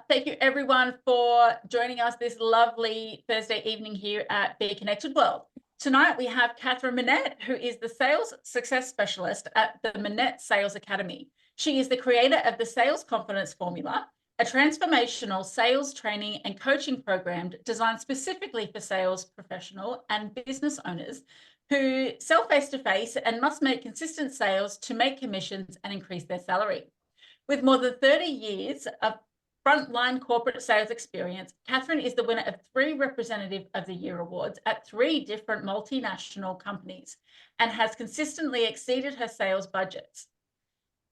Thank you everyone for joining us this lovely Thursday evening here at Be Connected World. Tonight we have Katherine Minett, who is the Sales Success Specialist at the Minett Sales Academy. She is the creator of the Sales Confidence Formula, a transformational sales training and coaching program designed specifically for sales professional and business owners who sell face-to-face and must make consistent sales to make commissions and increase their salary. With more than 30 years of frontline corporate sales experience, Katherine is the winner of 3 Representative of the Year awards at 3 different multinational companies and has consistently exceeded her sales budgets.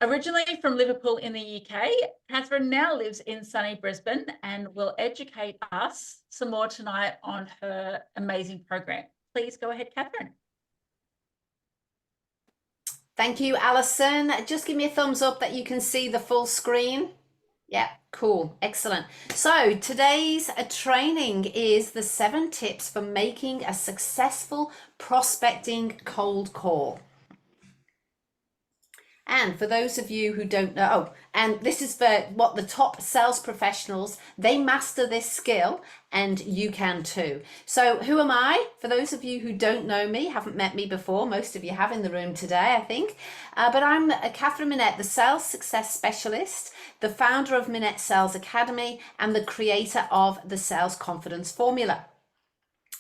Originally from Liverpool in the UK, Katherine now lives in sunny Brisbane and will educate us some more tonight on her amazing program. Please go ahead, Katherine. Thank you, Alison. Just give me a thumbs up that you can see the full screen. Yeah, cool, excellent. So today's training is the 7 tips for making a successful prospecting cold call. And for those of you who don't know, and this is for what the top sales professionals, they master this skill and you can too. So who am I? For those of you who don't know me, haven't met me before, most of you have in the room today, I think. But I'm Katherine Minett, the Sales Success Specialist, the founder of Minett Sales Academy and the creator of the Sales Confidence Formula.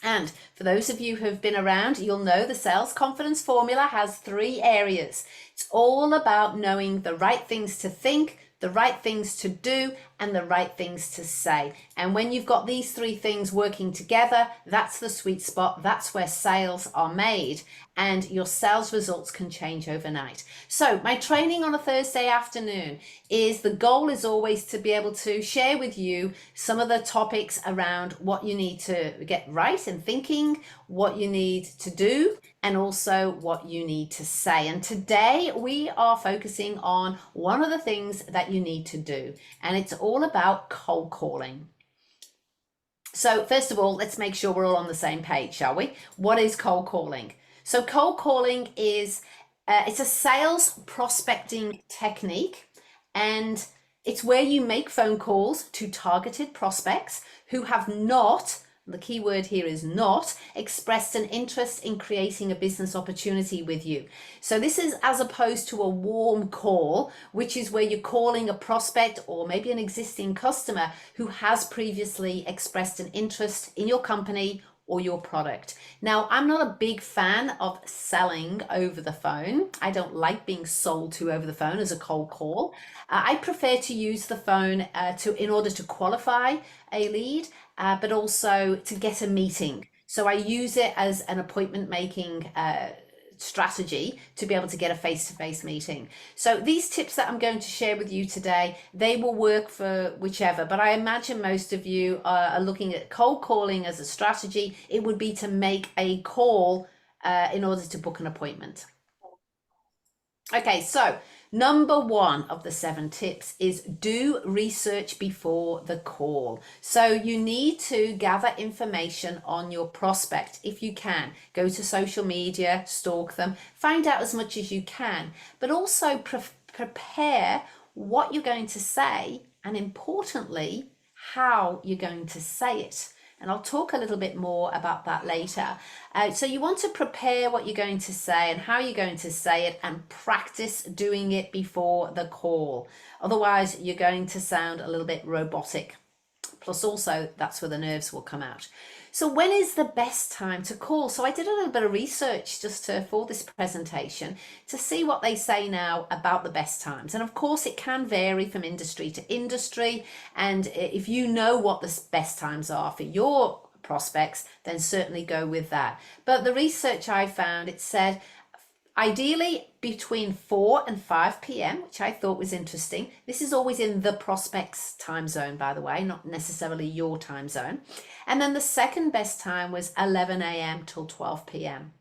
And for those of you who have been around, you'll know the Sales Confidence Formula has 3 areas. It's all about knowing the right things to think, the right things to do, and the right things to say. And when you've got these 3 things working together, that's the sweet spot. That's where sales are made and your sales results can change overnight. So my training on a Thursday afternoon is the goal is always to be able to share with you some of the topics around what you need to get right in thinking, what you need to do, and also what you need to say. And today we are focusing on one of the things that you need to do, and it's all about cold calling. So first of all, let's make sure we're all on the same page, shall we? What is cold calling? So cold calling is, it's a sales prospecting technique, and it's where you make phone calls to targeted prospects who have not, the key word here is not, expressed an interest in creating a business opportunity with you. So this is as opposed to a warm call, which is where you're calling a prospect or maybe an existing customer who has previously expressed an interest in your company or your product. Now, I'm not a big fan of selling over the phone. I don't like being sold to over the phone as a cold call. I prefer to use the phone in order to qualify a lead, but also to get a meeting. So I use it as an appointment making strategy to be able to get a face-to-face meeting. So these tips that I'm going to share with you today, they will work for whichever, but I imagine most of you are looking at cold calling as a strategy. It would be to make a call in order to book an appointment. Okay, so number 1 of the 7 tips is do research before the call. So you need to gather information on your prospect if you can. Go to social media, stalk them, find out as much as you can, but also prepare what you're going to say and importantly, how you're going to say it. And I'll talk a little bit more about that later. So you want to prepare what you're going to say and how you're going to say it and practice doing it before the call. Otherwise, you're going to sound a little bit robotic. Plus also, that's where the nerves will come out. So when is the best time to call? So I did a little bit of research just for this presentation to see what they say now about the best times. And of course, it can vary from industry to industry. And if you know what the best times are for your prospects, then certainly go with that. But the research I found, it said, ideally between 4 and 5 p.m., which I thought was interesting. This is always in the prospect's time zone, by the way, not necessarily your time zone. And then the second best time was 11 a.m. till 12 p.m.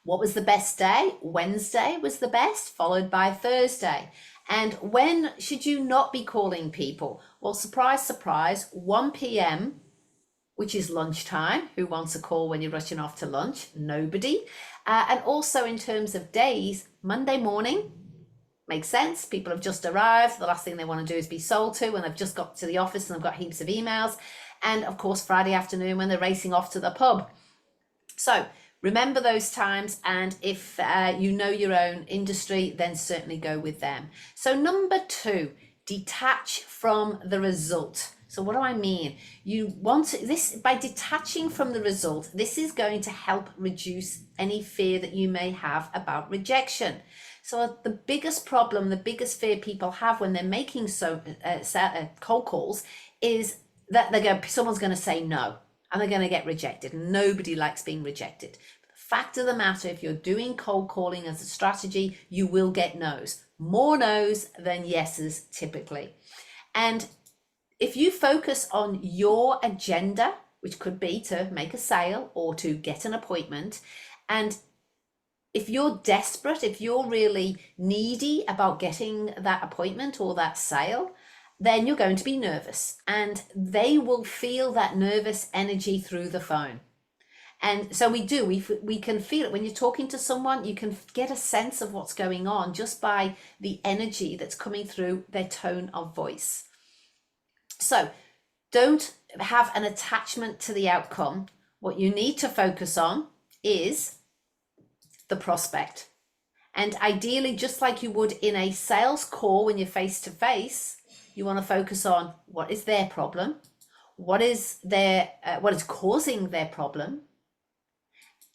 What was the best day? Wednesday was the best, followed by Thursday. And when should you not be calling people? Well, surprise, surprise, 1 p.m., which is lunchtime. Who wants a call when you're rushing off to lunch? Nobody. And also in terms of days, Monday morning, Makes sense. People have just arrived. The last thing they want to do is be sold to when they've just got to the office and they've got heaps of emails. And of course, Friday afternoon when they're racing off to the pub. So remember those times. And if you know your own industry, then certainly go with them. So number 2, detach from the result. So what do I mean? You want to, this, by detaching from the result, this is going to help reduce any fear that you may have about rejection. So the biggest problem, the biggest fear people have when they're making cold calls is that someone's going to say no and they're going to get rejected. Nobody likes being rejected. But the fact of the matter, if you're doing cold calling as a strategy, you will get no's. More no's than yeses typically. And if you focus on your agenda, which could be to make a sale or to get an appointment, and if you're desperate, if you're really needy about getting that appointment or that sale, then you're going to be nervous, and they will feel that nervous energy through the phone. And so we can feel it when you're talking to someone. You can get a sense of what's going on just by the energy that's coming through their tone of voice. So don't have an attachment to the outcome. What you need to focus on is the prospect. And ideally, just like you would in a sales call when you're face to face, you want to focus on what is their problem, what is causing their problem,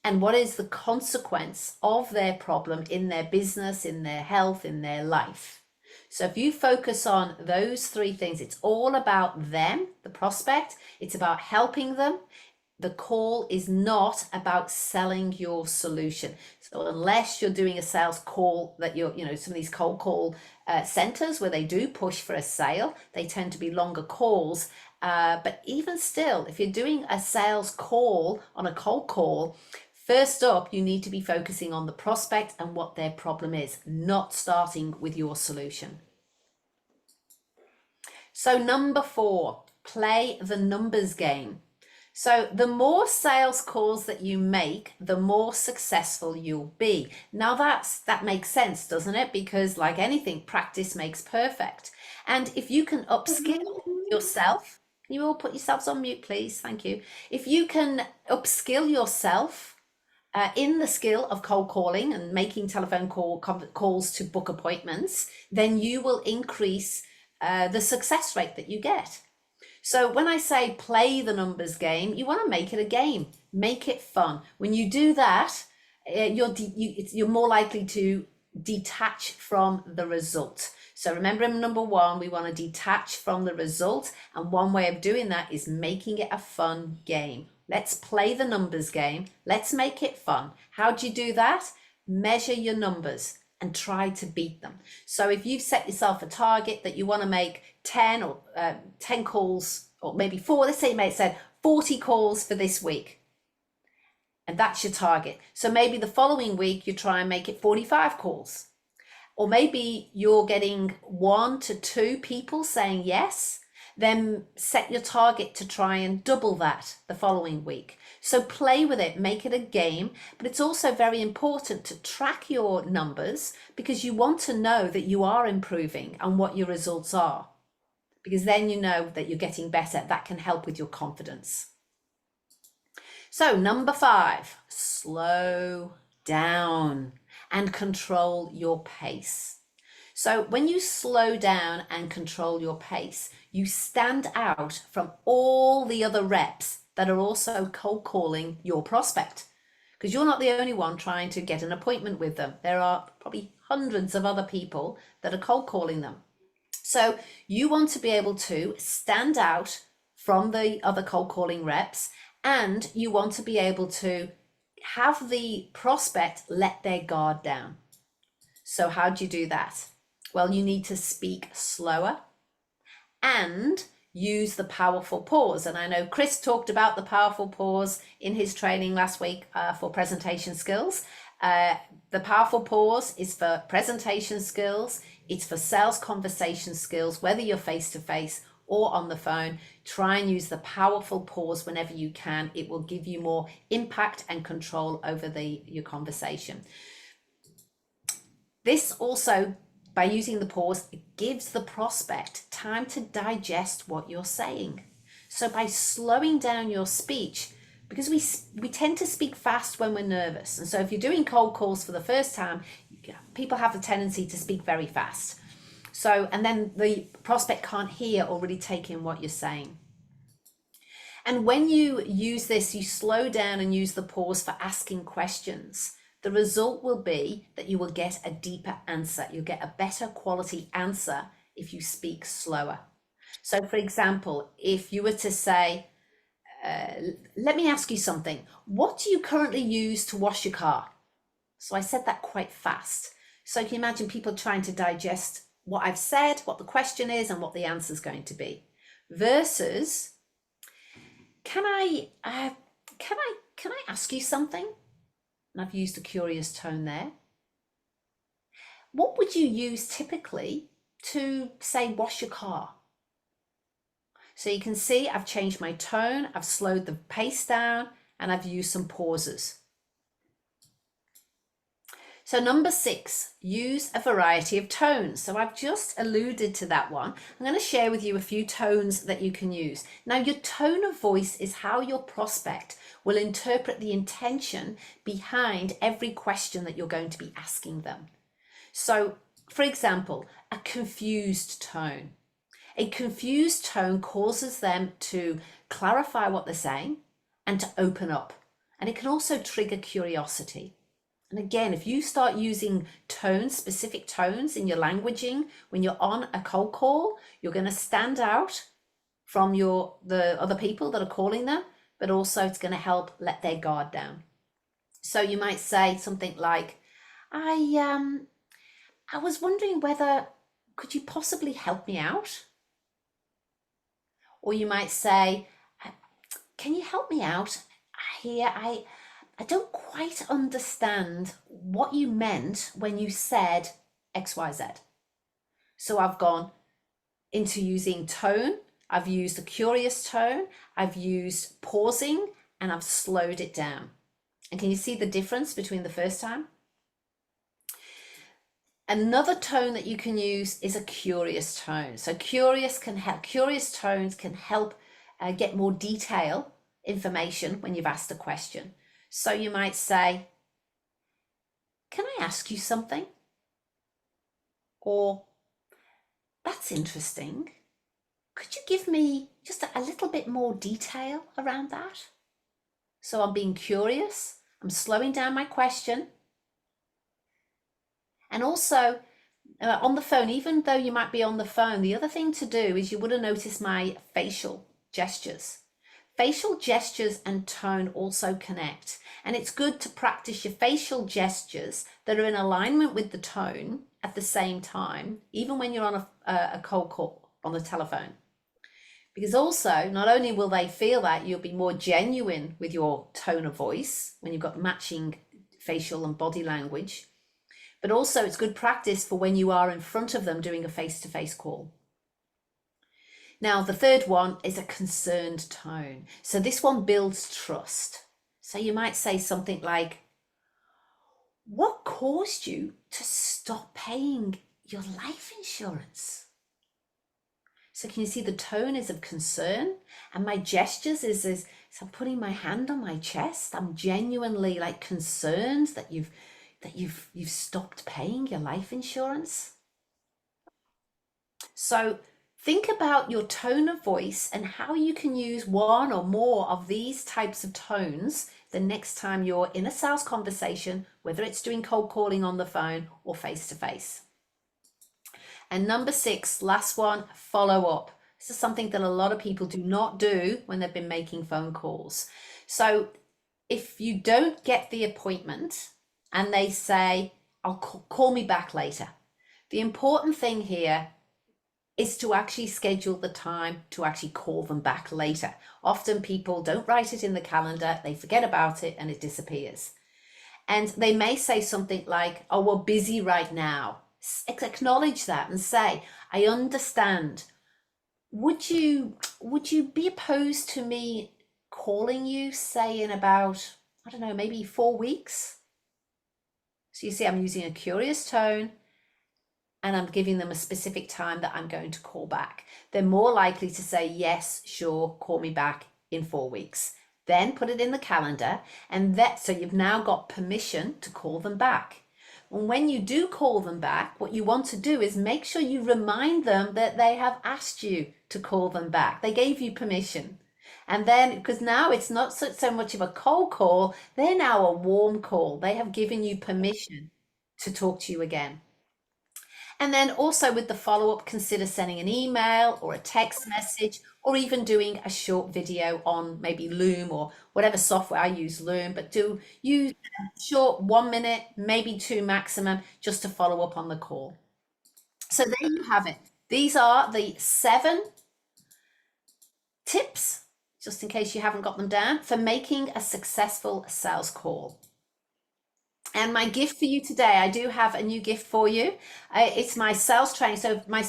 and what is the consequence of their problem in their business, in their health, in their life. So if you focus on those 3 things, it's all about them, the prospect, it's about helping them. The call is not about selling your solution. So unless you're doing a sales call that some of these cold call centers where they do push for a sale, they tend to be longer calls. But even still, if you're doing a sales call on a cold call, first up, you need to be focusing on the prospect and what their problem is, not starting with your solution. So number 4, play the numbers game. So the more sales calls that you make, the more successful you'll be. Now that makes sense, doesn't it? Because like anything, practice makes perfect. And if you can upskill yourself, can you all put yourselves on mute, please? Thank you. If you can upskill yourself in the skill of cold calling and making telephone calls to book appointments, then you will increase the success rate that you get. So when I say play the numbers game, you want to make it a game, make it fun. When you do that, you're more likely to detach from the result. So remember, in number 1, we want to detach from the result. And one way of doing that is making it a fun game. Let's play the numbers game. Let's make it fun. How do you do that? Measure your numbers and try to beat them. So if you've set yourself a target that you want to make 10 calls, or maybe 4, let's say you may have said 40 calls for this week, and that's your target. So maybe the following week you try and make it 45 calls, or maybe you're getting 1 to 2 people saying yes, then set your target to try and double that the following week. So play with it, make it a game, but it's also very important to track your numbers, because you want to know that you are improving and what your results are, because then you know that you're getting better. That can help with your confidence. So number 5, slow down and control your pace. So when you slow down and control your pace, you stand out from all the other reps that are also cold calling your prospect, because you're not the only one trying to get an appointment with them. There are probably hundreds of other people that are cold calling them. So you want to be able to stand out from the other cold calling reps, and you want to be able to have the prospect let their guard down. So how do you do that? Well, you need to speak slower and use the powerful pause. And I know Chris talked about the powerful pause in his training last week for presentation skills. The powerful pause is for presentation skills. It's for sales conversation skills, whether you're face to face or on the phone. Try and use the powerful pause whenever you can. It will give you more impact and control over your conversation. This also by using the pause, it gives the prospect time to digest what you're saying. So by slowing down your speech, because we tend to speak fast when we're nervous. And so if you're doing cold calls for the first time, people have the tendency to speak very fast. So, and then the prospect can't hear or really take in what you're saying. And when you use this, you slow down and use the pause for asking questions. The result will be that you will get a deeper answer. You'll get a better quality answer if you speak slower. So for example, if you were to say, let me ask you something. What do you currently use to wash your car? So I said that quite fast. So you can imagine people trying to digest what I've said, what the question is, and what the answer is going to be. Versus, can I ask you something? And I've used a curious tone there. What would you use typically to say wash your car? So you can see I've changed my tone, I've slowed the pace down, and I've used some pauses. So number 6, use a variety of tones. So I've just alluded to that one. I'm going to share with you a few tones that you can use. Now, your tone of voice is how your prospect will interpret the intention behind every question that you're going to be asking them. So, for example, a confused tone. A confused tone causes them to clarify what they're saying and to open up. And it can also trigger curiosity. And again, if you start using tones, specific tones in your languaging, when you're on a cold call, you're going to stand out from the other people that are calling them, but also it's going to help let their guard down. So you might say something like, I was wondering whether, could you possibly help me out? Or you might say, can you help me out here? I don't quite understand what you meant when you said XYZ. So I've gone into using tone. I've used a curious tone. I've used pausing, and I've slowed it down. And can you see the difference between the first time? Another tone that you can use is a curious tone. So curious tones can help get more detail information when you've asked a question. So you might say, can I ask you something? Or, that's interesting. Could you give me just a little bit more detail around that? So I'm being curious. I'm slowing down my question. And also on the phone, even though you might be on the phone, the other thing to do is you would have noticed my facial gestures. Facial gestures and tone also connect. And it's good to practice your facial gestures that are in alignment with the tone at the same time, even when you're on a cold call on the telephone. Because also, not only will they feel that, you'll be more genuine with your tone of voice when you've got matching facial and body language. But also it's good practice for when you are in front of them doing a face-to-face call. Now, the third one is a concerned tone. So this one builds trust. So you might say something like, what caused you to stop paying your life insurance? So can you see the tone is of concern, and my gestures is I'm putting my hand on my chest. I'm genuinely like concerned that you've stopped paying your life insurance. So think about your tone of voice and how you can use one or more of these types of tones the next time you're in a sales conversation, whether it's doing cold calling on the phone or face-to-face. And number 6, last one, follow up. This is something that a lot of people do not do when they've been making phone calls. So if you don't get the appointment and they say, I'll call me back later, the important thing here is to actually schedule the time to actually call them back later. Often people don't write it in the calendar, they forget about it and it disappears. And they may say something like, oh, we're busy right now. Acknowledge that and say, I understand. Would you be opposed to me calling you, say, in about, I don't know, maybe 4 weeks? So you see, I'm using a curious tone and I'm giving them a specific time that I'm going to call back. They're more likely to say, yes, sure, call me back in 4 weeks. Then put it in the calendar, and so you've now got permission to call them back. And when you do call them back, what you want to do is make sure you remind them that they have asked you to call them back. They gave you permission. And then, because now it's not so much of a cold call, they're now a warm call. They have given you permission to talk to you again. And then also with the follow-up, consider sending an email or a text message, or even doing a short video on maybe Loom or whatever software. I use Loom, but do use a short 1 minute, maybe 2 maximum, just to follow up on the call. So there you have it. These are the 7 tips, just in case you haven't got them down, for making a successful sales call. And my gift for you today, I do have a new gift for you. It's my sales training. So my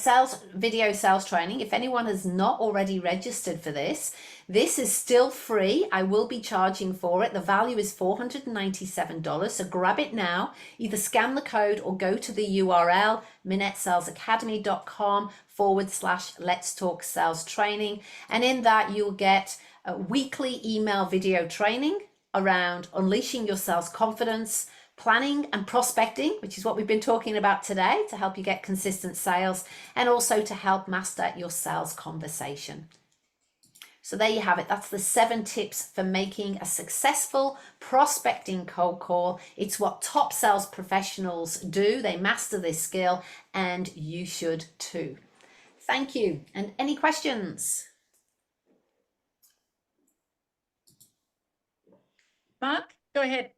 video sales training, if anyone has not already registered for this, this is still free. I will be charging for it. The value is $497. So grab it now, either scan the code or go to the URL, minettsalesacademy.com/let's talk sales training. And in that you'll get a weekly email video training around unleashing your sales confidence, planning and prospecting, which is what we've been talking about today, to help you get consistent sales, and also to help master your sales conversation. So there you have it. That's the 7 tips for making a successful prospecting cold call. It's what top sales professionals do. They master this skill, and you should too. Thank you. And any questions? Mark, go ahead.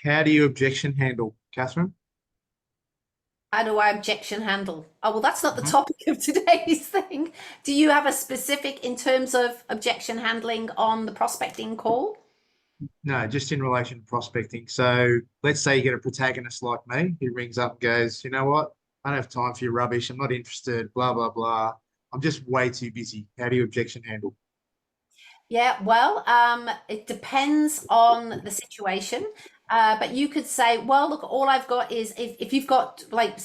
How do you objection handle, Katherine? How do I objection handle? Oh, well, that's not the topic of today's thing. Do you have a specific in terms of objection handling on the prospecting call? No, just in relation to prospecting. So let's say you get a protagonist like me who rings up and goes, you know what? I don't have time for your rubbish. I'm not interested, blah, blah, blah. I'm just way too busy. How do you objection handle? Yeah, well, it depends on the situation. But you could say, well, look, all I've got is if you've got like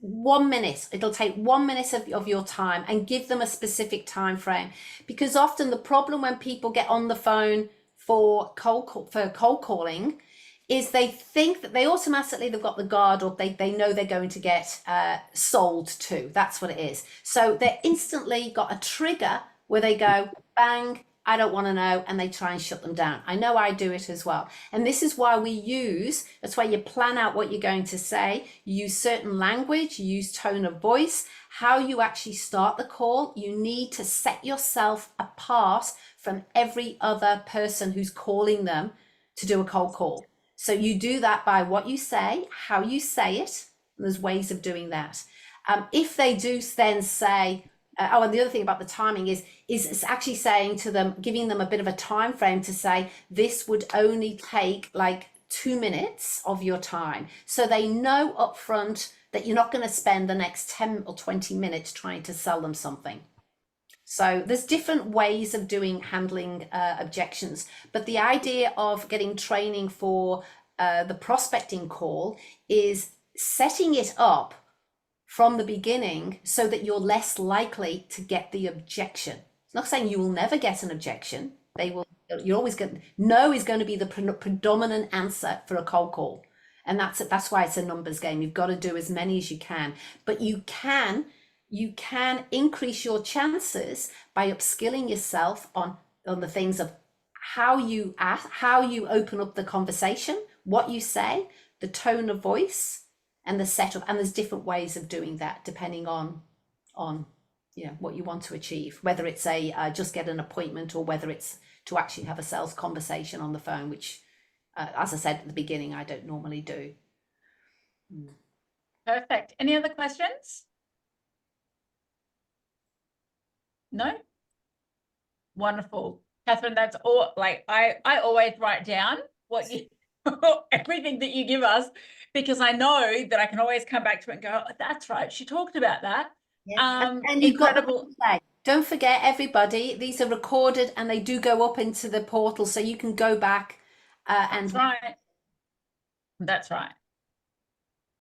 1 minute, it'll take 1 minute of your time, and give them a specific time frame. Because often the problem when people get on the phone for cold calling is they think that they've got the guard up. They know they're going to get sold to. That's what it is. So they instantly got a trigger where they go, bang, I don't want to know, and they try and shut them down. I know I do it as well. And this is why that's why you plan out what you're going to say. You use certain language, you use tone of voice, how you actually start the call. You need to set yourself apart from every other person who's calling them to do a cold call. So you do that by what you say, how you say it, and there's ways of doing that. If they do then say, and the other thing about the timing is it's actually saying to them, giving them a bit of a time frame to say, this would only take like 2 minutes of your time. So they know upfront that you're not going to spend the next 10 or 20 minutes trying to sell them something. So there's different ways of handling objections. But the idea of getting training for the prospecting call is setting it up from the beginning so that you're less likely to get the objection. It's not saying you will never get an objection. You're always going, no is going to be the predominant answer for a cold call. And that's why it's a numbers game. You've got to do as many as you can, but you can increase your chances by upskilling yourself on the things of how you open up the conversation, what you say, the tone of voice, and the setup. And there's different ways of doing that depending on what you want to achieve, whether it's just get an appointment or whether it's to actually have a sales conversation on the phone, which as I said at the beginning, I don't normally do. Perfect. Any other questions? No? Wonderful. Katherine, that's all. Like I always write down what you everything that you give us, because I know that I can always come back to it and go, oh, that's right, she talked about that. Yeah. And you've incredible. Don't forget, everybody, these are recorded and they do go up into the portal, so you can go back and That's right. That's right.